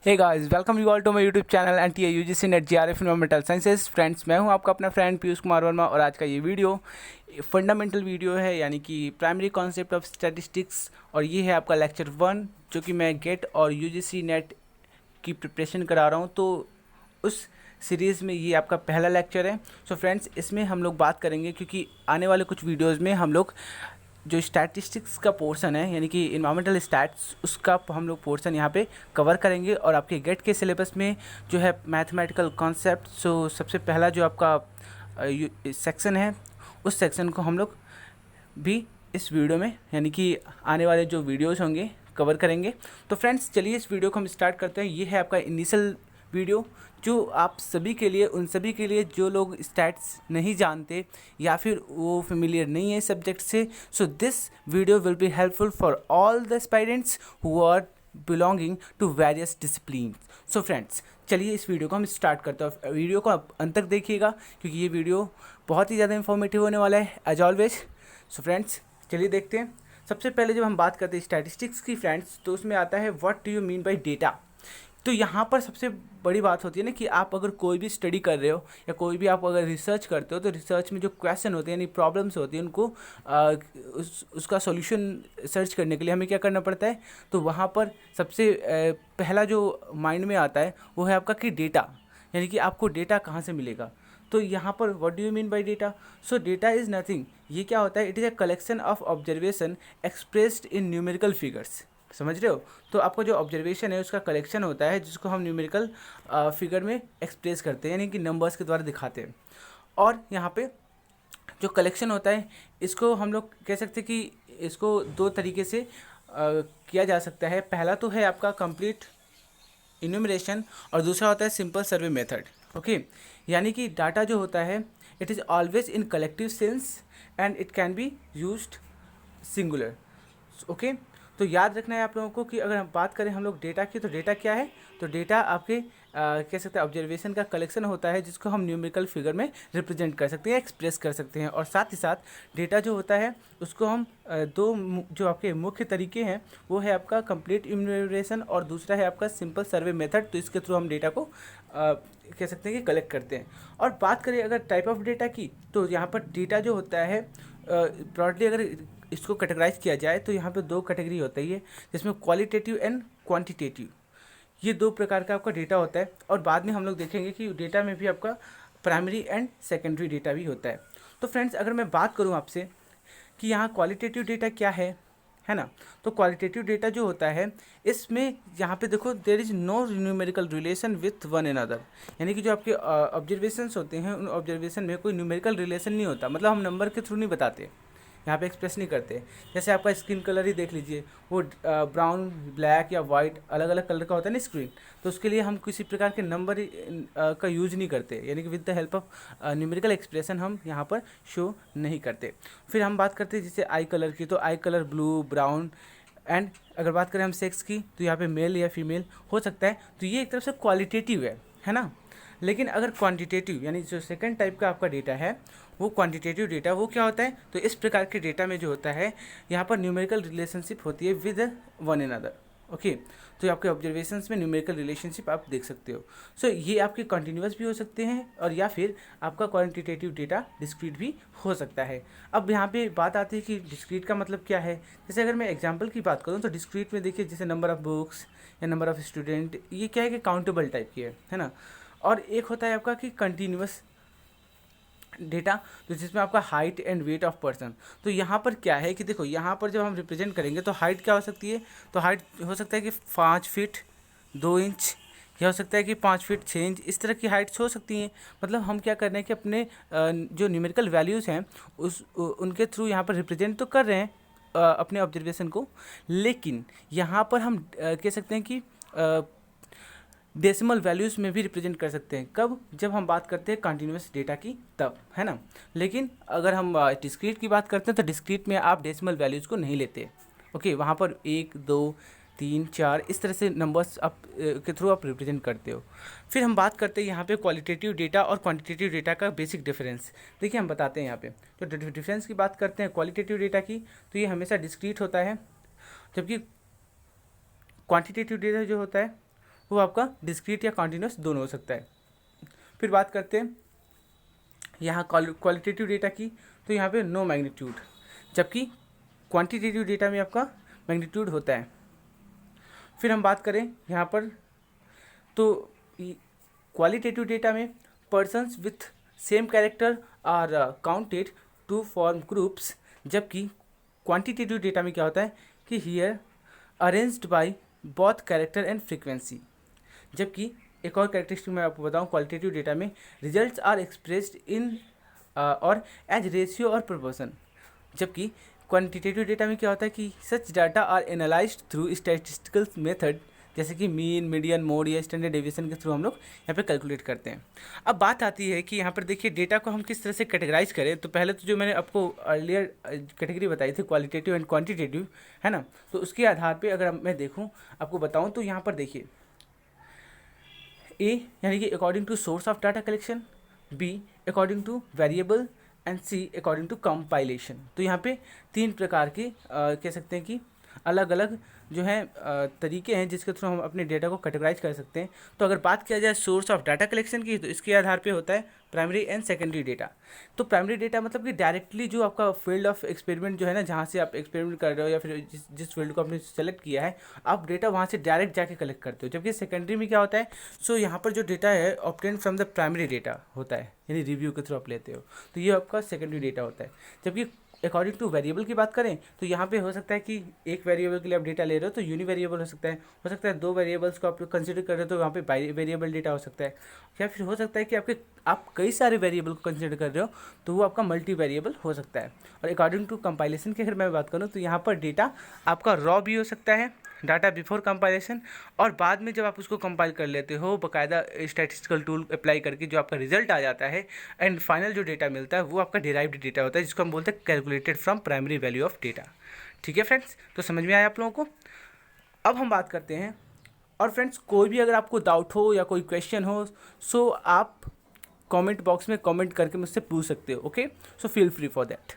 Hey guys, welcome you all to my YouTube channel NTA UGC NET JRF environmental sciences. Friends, मैं हूं आपका अपना friend Piyush Kumar Verma और आज का ये वीडियो फंडामेंटल वीडियो है, यानी कि प्राइमरी कॉन्सेप्ट ऑफ स्टैटिस्टिक्स। और ये है आपका लेक्चर 1 जो कि मैं गेट और यूजीसी नेट की प्रिपरेशन करा रहा हूँ। तो उस सीरीज़ में ये आपका पहला लेक्चर है। सो फ्रेंड्स, इसमें हम लोग बात करेंगे क्योंकि आने वाले कुछ वीडियोज़ में हम लोग जो स्टैटिस्टिक्स का पोर्शन है, यानी कि इन्वायरमेंटल स्टैट्स, उसका हम लोग पोर्शन यहाँ पे कवर करेंगे। और आपके गेट के सिलेबस में जो है मैथमेटिकल कॉन्सेप्ट, सो सबसे पहला जो आपका सेक्शन है, उस सेक्शन को हम लोग भी इस वीडियो में, यानी कि आने वाले जो वीडियोस होंगे, कवर करेंगे। तो फ्रेंड्स, चलिए इस वीडियो को हम स्टार्ट करते हैं। ये है आपका इनिशियल वीडियो जो आप सभी के लिए, उन सभी के लिए जो लोग स्टैट्स नहीं जानते या फिर वो फेमिलियर नहीं है सब्जेक्ट से। So this video will be helpful for all the aspirants who are belonging to various discipline. So friends, चलिए इस वीडियो को हम स्टार्ट करते हैं। वीडियो को आप अंत तक देखिएगा क्योंकि ये वीडियो बहुत ही ज़्यादा इन्फॉर्मेटिव होने वाला है एज ऑलवेज। सो फ्रेंड्स, चलिए देखते हैं। सबसे पहले जब हम बात करते हैं स्टैटिस्टिक्स की फ्रेंड्स, तो उसमें आता है what do you mean by data. तो यहाँ पर सबसे बड़ी बात होती है ना कि आप अगर कोई भी स्टडी कर रहे हो या कोई भी आप अगर रिसर्च करते हो, तो रिसर्च में जो क्वेश्चन होते हैं, यानी प्रॉब्लम्स होती हैं, उनको उसका सॉल्यूशन सर्च करने के लिए हमें क्या करना पड़ता है। तो वहाँ पर सबसे पहला जो माइंड में आता है वो है आपका कि डेटा, यानी कि आपको डेटा कहाँ से मिलेगा। तो यहाँ पर what do you mean by data. So data is nothing, ये क्या होता है, it is a collection of observation expressed in numerical figures. समझ रहे हो। तो आपका जो ऑब्जर्वेशन है उसका कलेक्शन होता है जिसको हम न्यूमेरिकल फिगर में एक्सप्रेस करते हैं, यानी कि नंबर्स के द्वारा दिखाते हैं। और यहाँ पे जो कलेक्शन होता है इसको हम लोग कह सकते हैं कि इसको दो तरीके से किया जा सकता है। पहला तो है आपका कंप्लीट इन्यूमरेशन और दूसरा होता है सिंपल सर्वे मेथड। ओके, यानी कि डाटा जो होता है it is always in collective sense and it can be used singular. Okay, तो याद रखना है आप लोगों को कि अगर हम बात करें हम लोग डेटा की, तो डेटा क्या है। तो डेटा आपके कह सकते हैं ऑब्जर्वेशन का कलेक्शन होता है जिसको हम न्यूमेरिकल फिगर में रिप्रेजेंट कर सकते हैं, एक्सप्रेस कर सकते हैं। और साथ ही साथ डेटा जो होता है उसको हम जो आपके मुख्य तरीके हैं वो है आपका कंप्लीट इन्यूमरेशन और दूसरा है आपका सिंपल सर्वे मेथड। तो इसके थ्रू हम डेटा को कह सकते हैं कि कलेक्ट करते हैं। और बात करें अगर टाइप ऑफ डेटा की, तो यहाँ पर डेटा जो होता है ब्रॉडली अगर इसको कैटेगराइज किया जाए तो यहाँ पे दो कैटेगरी होती है, जिसमें क्वालिटेटिव एंड क्वांटिटेटिव, ये दो प्रकार का आपका डेटा होता है। और बाद में हम लोग देखेंगे कि डेटा में भी आपका प्राइमरी एंड सेकेंडरी डेटा भी होता है। तो फ्रेंड्स, अगर मैं बात करूँ आपसे कि यहाँ क्वालिटेटिव डेटा क्या है ना। तो क्वालिटेटिव डेटा जो होता है इसमें यहाँ पे देखो there is no numerical relation with one another, यानी कि जो आपके ऑब्जर्वेशंस होते हैं उन ऑब्जर्वेशन में कोई न्यूमेरिकल रिलेशन नहीं होता, मतलब हम नंबर के थ्रू नहीं बताते, यहाँ पे एक्सप्रेस नहीं करते। जैसे आपका स्किन कलर ही देख लीजिए, वो ब्राउन, ब्लैक या वाइट अलग अलग कलर का होता है ना स्क्रीन, तो उसके लिए हम किसी प्रकार के नंबर का यूज नहीं करते, यानी कि with the help of numerical expression हम यहाँ पर शो नहीं करते। फिर हम बात करते हैं जैसे आई कलर की, तो आई कलर ब्लू, ब्राउन। एंड अगर बात करें हम सेक्स की, तो यहाँ पे मेल या फीमेल हो सकता है। तो ये एक तरफ से क्वालिटेटिव है ना। लेकिन अगर क्वांटिटेटिव, यानी जो सेकंड टाइप का आपका डेटा है वो क्वांटिटेटिव डेटा, वो क्या होता है। तो इस प्रकार के डेटा में जो होता है यहाँ पर न्यूमेरिकल रिलेशनशिप होती है विद वन अनदर। ओके, तो आपके ऑब्जर्वेशंस में न्यूमेरिकल रिलेशनशिप आप देख सकते हो। सो ये आपके कंटिन्यूस भी हो सकते हैं और या फिर आपका क्वांटिटेटिव डेटा डिस्क्रीट भी हो सकता है। अब यहाँ पे बात आती है कि डिस्क्रीट का मतलब क्या है। जैसे अगर मैं एग्जांपल की बात करूँ तो डिस्क्रीट में देखिए जैसे नंबर ऑफ़ बुक्स या नंबर ऑफ़ स्टूडेंट, ये क्या है कि काउंटेबल टाइप की है ना। और एक होता है आपका कि कंटिन्यूस डेटा, तो जिसमें आपका height and weight of person. तो यहाँ पर क्या है कि देखो यहाँ पर जब हम रिप्रेजेंट करेंगे तो हाइट क्या हो सकती है। तो हाइट हो सकता है कि 5 फीट 2 इंच, या हो सकता है कि 5 फीट 6 इंच, इस तरह की हाइट्स हो सकती हैं। मतलब हम क्या कर रहे हैं कि अपने जो न्यूमेरिकल वैल्यूज़ हैं उनके थ्रू यहाँ पर रिप्रेजेंट तो कर रहे हैं अपने ऑब्जर्वेशन को, लेकिन यहाँ पर हम कह सकते हैं कि डेसिमल वैल्यूज़ में भी रिप्रेजेंट कर सकते हैं। कब, जब हम बात करते हैं कंटिन्यूस डेटा की, तब, है ना। लेकिन अगर हम डिस्क्रीट की बात करते हैं तो डिस्क्रीट में आप डेसिमल वैल्यूज़ को नहीं लेते। ओके, वहाँ पर 1 2 3 4 इस तरह से नंबर्स आप के थ्रू आप रिप्रेजेंट करते हो। फिर हम बात करते हैं यहाँ पे क्वालिटेटिव डेटा और क्वांटिटेटिव डेटा का बेसिक डिफरेंस। देखिए हम बताते हैं यहाँ पे, तो डिफरेंस की बात करते हैं क्वालिटेटिव डेटा की, तो ये हमेशा डिस्क्रीट होता है, जबकि क्वांटिटेटिव डेटा जो होता है वो आपका डिस्क्रीट या कॉन्टिन्यूस दोनों हो सकता है। फिर बात करते हैं यहाँ क्वालिटेटिव डेटा की, तो यहाँ पे नो मैग्नीट्यूड, जबकि क्वांटिटेटिव डेटा में आपका मैग्नीट्यूड होता है। फिर हम बात करें यहाँ पर, तो क्वालिटेटिव डेटा में persons with same character are counted to form groups, जबकि क्वांटिटेटिव डेटा में क्या होता है कि here arranged by both character and frequency. जबकि एक और कैरेक्टरिस्टिक मैं आपको बताऊं, क्वालिटेटिव डेटा में रिजल्ट्स आर एक्सप्रेस्ड इन और एज रेशियो और प्रोपोर्शन, जबकि क्वांटिटेटिव डेटा में क्या होता है कि such data are analysed through statistical method, जैसे कि मीन, मीडियन, मोड या स्टैंडर्ड डेविएशन के थ्रू हम लोग यहाँ पे कैलकुलेट करते हैं। अब बात आती है कि यहाँ पर देखिए डेटा को हम किस तरह से कैटेगराइज करें। तो पहले तो जो मैंने आपको अर्लियर कैटेगरी बताई थी क्वालिटेटिव एंड क्वांटिटेटिव, है ना, तो उसके आधार पे अगर मैं देखूँ आपको बताऊँ तो यहाँ पर देखिए ए यानी कि according to source of data collection, B according to variable and C according to compilation. तो यहाँ पे 3 प्रकार के कह सकते हैं कि अलग अलग जो है तरीके हैं जिसके थ्रू हम अपने डेटा को कैटेगराइज कर सकते हैं। तो अगर बात किया जाए सोर्स ऑफ डाटा कलेक्शन की, तो इसके आधार पे होता है प्राइमरी एंड सेकेंडरी डेटा। तो प्राइमरी डेटा मतलब कि डायरेक्टली जो आपका फील्ड ऑफ एक्सपेरिमेंट जो है ना, जहाँ से आप एक्सपेरिमेंट कर रहे हो या फिर जिस फील्ड को आपने सेलेक्ट किया है, आप डेटा वहाँ से डायरेक्ट जाके कलेक्ट करते हो। जबकि सेकेंडरी में क्या होता है, सो यहाँ पर जो डेटा है obtain from the primary data होता है, यानी रिव्यू के थ्रू आप लेते हो, तो ये आपका सेकेंडरी डेटा होता है। जबकि अकॉर्डिंग टू वेरिएबल की बात करें तो यहाँ पे हो सकता है कि एक वेरिएबल के लिए आप डेटा ले रहे हो तो यूनिवेरिएबल हो सकता है 2 वेरिएबल्स को आप कंसीडर कर रहे हो तो वहाँ पे वेरिएबल डेटा हो सकता है, या फिर हो सकता है कि आप कई सारे वेरिएबल को कंसीडर कर रहे हो तो वो आपका मल्टी वेरिएबल हो सकता है। और अकॉर्डिंग टू कंपाइलेशन की अगर मैं बात करूँ तो यहाँ पर डेटा आपका रॉ भी हो सकता है, डाटा बिफोर कंपाइलेशन, और बाद में जब आप उसको कंपाइल कर लेते हो बाकायदा स्टैटिस्टिकल टूल अप्लाई करके जो आपका रिजल्ट आ जाता है, एंड फाइनल जो डेटा मिलता है वो आपका डिराइव्ड डेटा होता है, जिसको हम बोलते हैं calculated from primary value of data. ठीक है फ्रेंड्स, तो समझ में आया आप लोगों को। अब हम बात करते हैं, और फ्रेंड्स कोई भी अगर आपको डाउट हो या कोई क्वेश्चन हो, सो आप कमेंट बॉक्स में कमेंट करके मुझसे पूछ सकते हो। Okay, so feel free for that.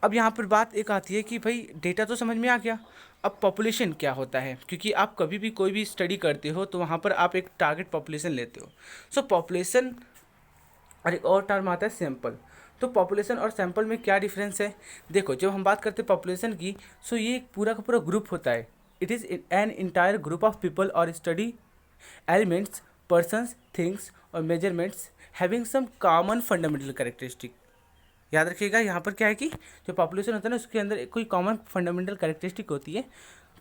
अब यहाँ पर बात एक आती है कि भाई डेटा तो समझ में आ गया, अब पॉपुलेशन क्या होता है, क्योंकि आप कभी भी कोई भी स्टडी करते हो तो वहाँ पर आप एक टारगेट पॉपुलेशन लेते हो। सो पॉपुलेशन और एक और टर्म आता है सैंपल। तो पॉपुलेशन और सैंपल में क्या डिफरेंस है, देखो जब हम बात करते हैं पॉपुलेशन की, सो ये एक पूरा का पूरा ग्रुप होता है। It is an entire group of people और स्टडी एलिमेंट्स, पर्सन्स, थिंग्स और measurements having some common fundamental characteristic. याद रखिएगा यहाँ पर क्या है कि जो पॉपुलेशन होता है ना उसके अंदर कोई कॉमन फंडामेंटल कैरेक्टरिस्टिक होती है।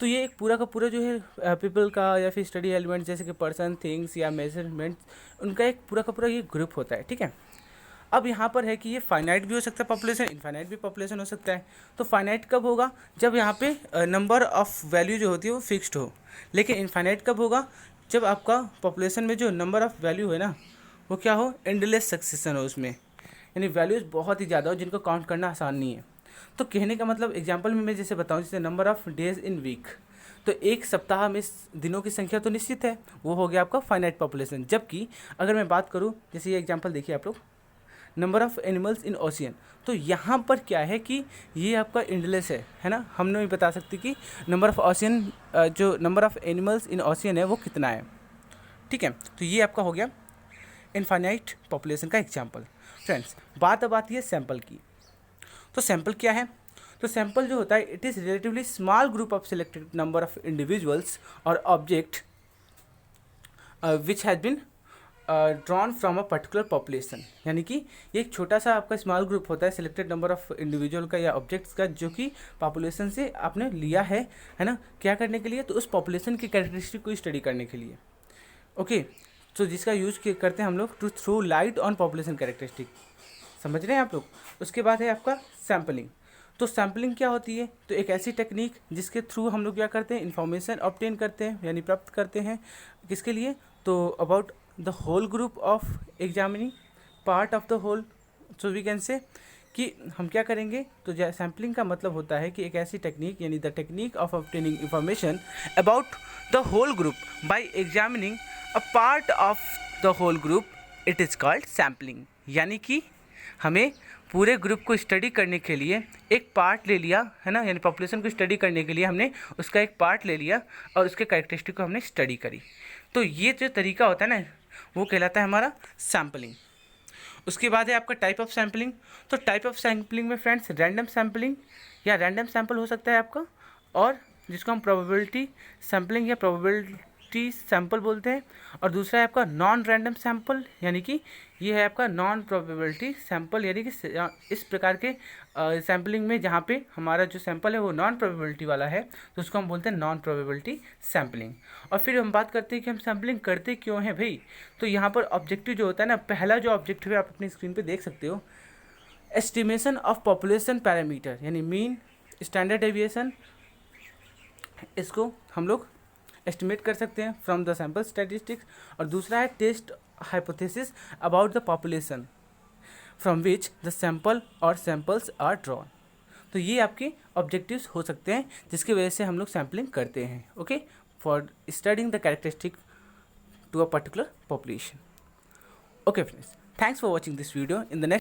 तो ये एक पूरा का पूरा जो है पीपल का या फिर स्टडी एलिमेंट्स जैसे कि पर्सन, थिंग्स या मेजरमेंट्स, उनका एक पूरा का पूरा ये ग्रुप होता है। ठीक है, अब यहाँ पर है कि ये फाइनाइट भी हो सकता है पॉपुलेशन, इनफाइनाइट भी पॉपुलेशन हो सकता है। तो फाइनाइट कब होगा, जब यहाँ पे नंबर ऑफ़ वैल्यू जो होती है वो फिक्स्ड हो। लेकिन इनफाइनाइट कब होगा, जब आपका पॉपुलेशन में जो नंबर ऑफ़ वैल्यू है ना वो क्या हो, एंडलेस सक्सेशन हो उसमें, यानी वैल्यूज़ बहुत ही ज़्यादा हो जिनको काउंट करना आसान नहीं है। तो कहने का मतलब एग्जांपल में मैं जैसे बताऊं, जैसे number of days in week, तो एक सप्ताह में दिनों की संख्या तो निश्चित है, वो हो गया आपका फाइनाइट पॉपुलेशन। जबकि अगर मैं बात करूं, जैसे ये एग्जांपल देखिए आप लोग, number of animals in ocean, तो यहाँ पर क्या है कि ये आपका एंडलेस है ना, हम नहीं बता सकते कि नंबर ऑफ़ ओशियन जो number of animals in ocean है वो कितना है। ठीक है, तो ये आपका हो गया इनफाइनाइट पॉपुलेशन का एग्जाम्पल। फ्रेंड्स बात अब आती है सैंपल की। तो सैंपल क्या है, तो सैंपल जो होता है it is relatively small group of selected number of individuals और object which has been drawn from a particular population. यानी कि ये एक छोटा सा आपका स्मॉल ग्रुप होता है सिलेक्टेड नंबर ऑफ इंडिविजुअल का या ऑब्जेक्ट्स का, जो कि पॉपुलेशन से आपने लिया है ना, क्या करने के लिए, तो उस पॉपुलेशन की कैरेक्टरिस्टिक को स्टडी करने के लिए। ओके, तो जिसका यूज़ करते हैं हम लोग to throw light on population characteristic. समझ रहे हैं आप लोग। उसके बाद है आपका सैम्पलिंग। तो सैम्पलिंग क्या होती है, तो एक ऐसी टेक्निक जिसके थ्रू हम लोग क्या करते हैं, इन्फॉर्मेशन ऑब्टेन करते हैं यानी प्राप्त करते हैं, किसके लिए, तो about the whole group of examining part of the whole. So we can say कि हम क्या करेंगे, तो सैम्पलिंग का मतलब होता है कि एक ऐसी टेक्निक यानी the technique of obtaining information about the whole group by examining a part of the whole group, it is called sampling. यानी कि हमें पूरे ग्रुप को स्टडी करने के लिए एक पार्ट ले लिया है ना, यानी पॉपुलेशन को स्टडी करने के लिए हमने उसका एक पार्ट ले लिया और उसके कैरेक्टरिस्टिक को हमने स्टडी करी। तो ये जो तरीका होता है ना, वो कहलाता है हमारा सैम्पलिंग। उसके बाद है आपका टाइप ऑफ सैम्पलिंग। तो टाइप ऑफ सैम्पलिंग में फ्रेंड्स रैंडम सैम्पलिंग या रैंडम सैम्पल हो सकता है आपका, और जिसको हम प्रोबेबिलिटी सैम्पलिंग या प्रोबेबिलिटी सैम्पल बोलते हैं। और दूसरा है आपका नॉन रैंडम सैम्पल, यानी कि ये है आपका नॉन प्रोबेबिलिटी सैम्पल, यानी कि इस प्रकार के सैम्पलिंग में जहाँ पे हमारा जो सैम्पल है वो नॉन प्रोबेबिलिटी वाला है, तो उसको हम बोलते हैं नॉन प्रोबेबिलिटी सैम्पलिंग। और फिर हम बात करते हैं कि हम सैम्पलिंग करते क्यों हैं भाई। तो यहाँ पर ऑब्जेक्टिव जो होता है ना, पहला जो ऑब्जेक्टिव है आप अपनी स्क्रीन पे देख सकते हो, एस्टिमेशन ऑफ पॉपुलेशन पैरामीटर, यानी मीन, स्टैंडर्ड डेविएशन, इसको हम लोग एस्टिमेट कर सकते हैं फ्रॉम द सैम्पल स्टैटिस्टिक्स। और दूसरा है test hypothesis about the population from which the sample और सैम्पल्स आर ड्रॉन। तो ये आपके ऑब्जेक्टिव्स हो सकते हैं जिसकी वजह से हम लोग सैम्पलिंग करते हैं, okay, for studying the characteristic to a particular population. Okay friends, thanks for watching this video. In the next